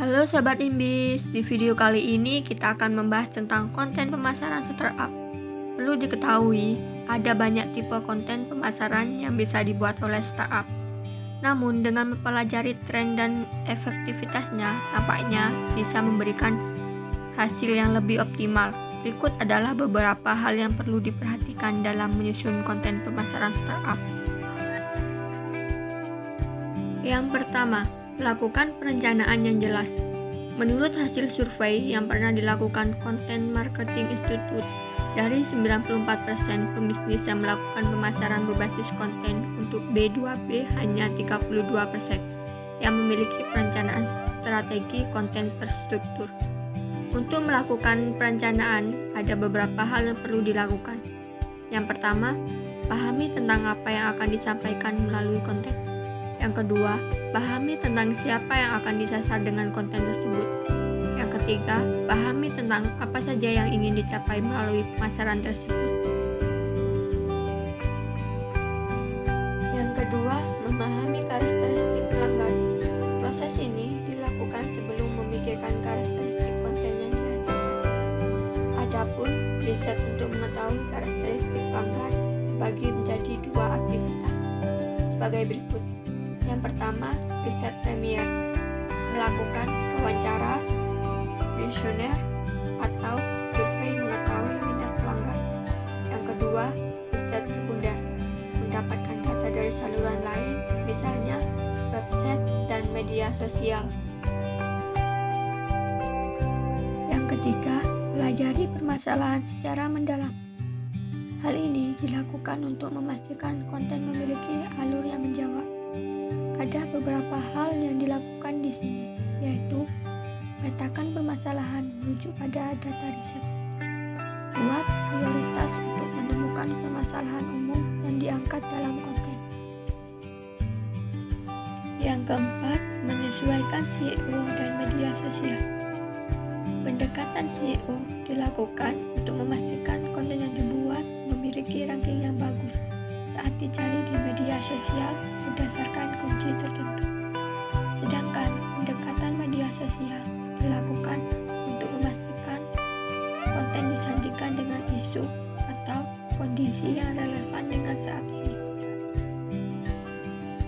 Halo Sobat Imbis, di video kali ini kita akan membahas tentang konten pemasaran startup. Perlu diketahui, ada banyak tipe konten pemasaran yang bisa dibuat oleh startup. Namun dengan mempelajari tren dan efektivitasnya, tampaknya bisa memberikan hasil yang lebih optimal. Berikut adalah beberapa hal yang perlu diperhatikan dalam menyusun konten pemasaran startup. Yang pertama, lakukan perencanaan yang jelas. Menurut hasil survei yang pernah dilakukan Content Marketing Institute, dari 94% pembisnis yang melakukan pemasaran berbasis konten untuk B2B, hanya 32% yang memiliki perencanaan strategi konten terstruktur. Untuk melakukan perencanaan, ada beberapa hal yang perlu dilakukan. Yang pertama, pahami tentang apa yang akan disampaikan melalui konten. Yang kedua, pahami tentang siapa yang akan disasar dengan konten tersebut. Yang ketiga, pahami tentang apa saja yang ingin dicapai melalui pemasaran tersebut. Yang kedua, memahami karakteristik pelanggan. Proses ini dilakukan sebelum memikirkan karakteristik konten yang dihasilkan. Adapun riset untuk mengetahui karakteristik pelanggan dibagi menjadi dua aktivitas sebagai berikut. Yang pertama, riset premier, melakukan wawancara, kuesioner, atau survei mengetahui minat pelanggan. Yang kedua, riset sekunder, mendapatkan data dari saluran lain, misalnya website dan media sosial. Yang ketiga, pelajari permasalahan secara mendalam. Hal ini dilakukan untuk memastikan konten memiliki alur yang menjawab. Ada beberapa hal yang dilakukan di sini, yaitu petakan permasalahan merujuk pada data riset, buat prioritas untuk menemukan permasalahan umum yang diangkat dalam konten. Yang keempat, menyesuaikan SEO dan media sosial. Pendekatan SEO dilakukan untuk memastikan konten yang dibuat memiliki ranking yang bagus saat dicari di media sosial berdasarkan kunci tertentu. Sedangkan pendekatan media sosial dilakukan untuk memastikan konten disandingkan dengan isu atau kondisi yang relevan dengan saat ini.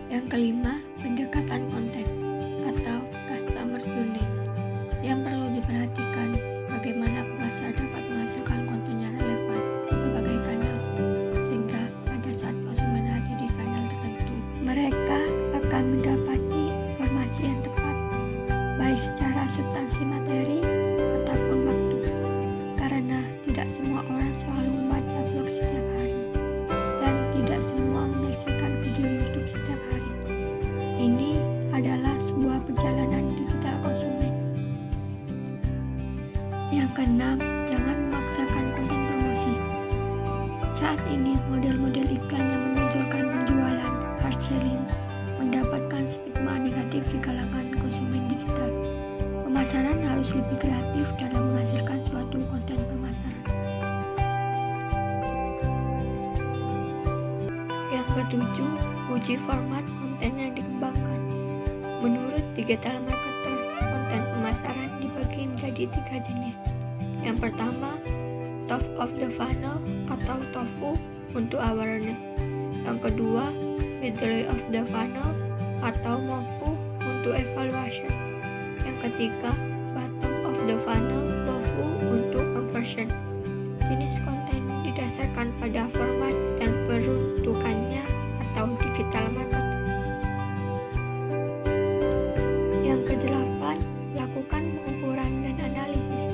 Yang kelima, pendekatan konten atau customer journey. Yang perlu diperhatikan bagaimana pemasar dapat menghasilkan konten yang relevan di berbagai kanal, sehingga pada saat konsumen hadir di kanal tertentu, mereka akan mendapati informasi yang tepat, baik secara substansi materi ataupun waktu, karena tidak semua orang selalu membaca blog setiap hari, dan tidak semua menyaksikan video YouTube setiap hari. Ini adalah sebuah perjalanan digital konsumen. Yang keenam, jangan memaksakan konten promosi. Saat ini, model-model iklan yang menonjolkan penjualan, hard selling, mendapatkan stigma negatif di kalangan konsumen digital. Pemasaran harus lebih kreatif dalam menghasilkan suatu konten pemasaran. Yang ketujuh, uji format konten yang dikembangkan. Menurut digital marketer, konten pemasaran dibagi menjadi 3 jenis. Yang pertama, top of the funnel atau TOFU untuk awareness. Yang kedua, middle of the funnel atau MOFU untuk evaluation. Yang ketiga, bottom of the funnel TOFU untuk conversion. Jenis konten didasarkan pada format dan peruntukannya atau digital marketing. Yang kedelapan, lakukan pengukuran dan analisis.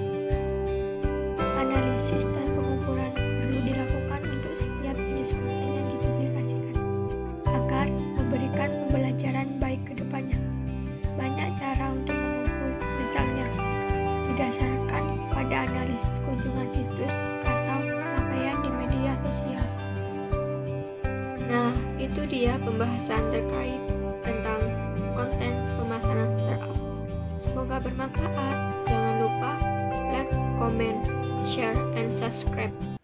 Analisis dan pengukuran perlu dilakukan untuk setiap jenis konten yang dipublikasikan agar memberikan pembelajaran baik ke depannya. Banyak cara untuk mengukur, misalnya didasarkan pada analisis kunjungan situs atau capaian di media sosial. Nah, itu dia pembahasan terkait tentang konten pemasaran startup. Semoga bermanfaat. Jangan lupa like, comment, share, and subscribe.